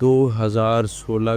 2016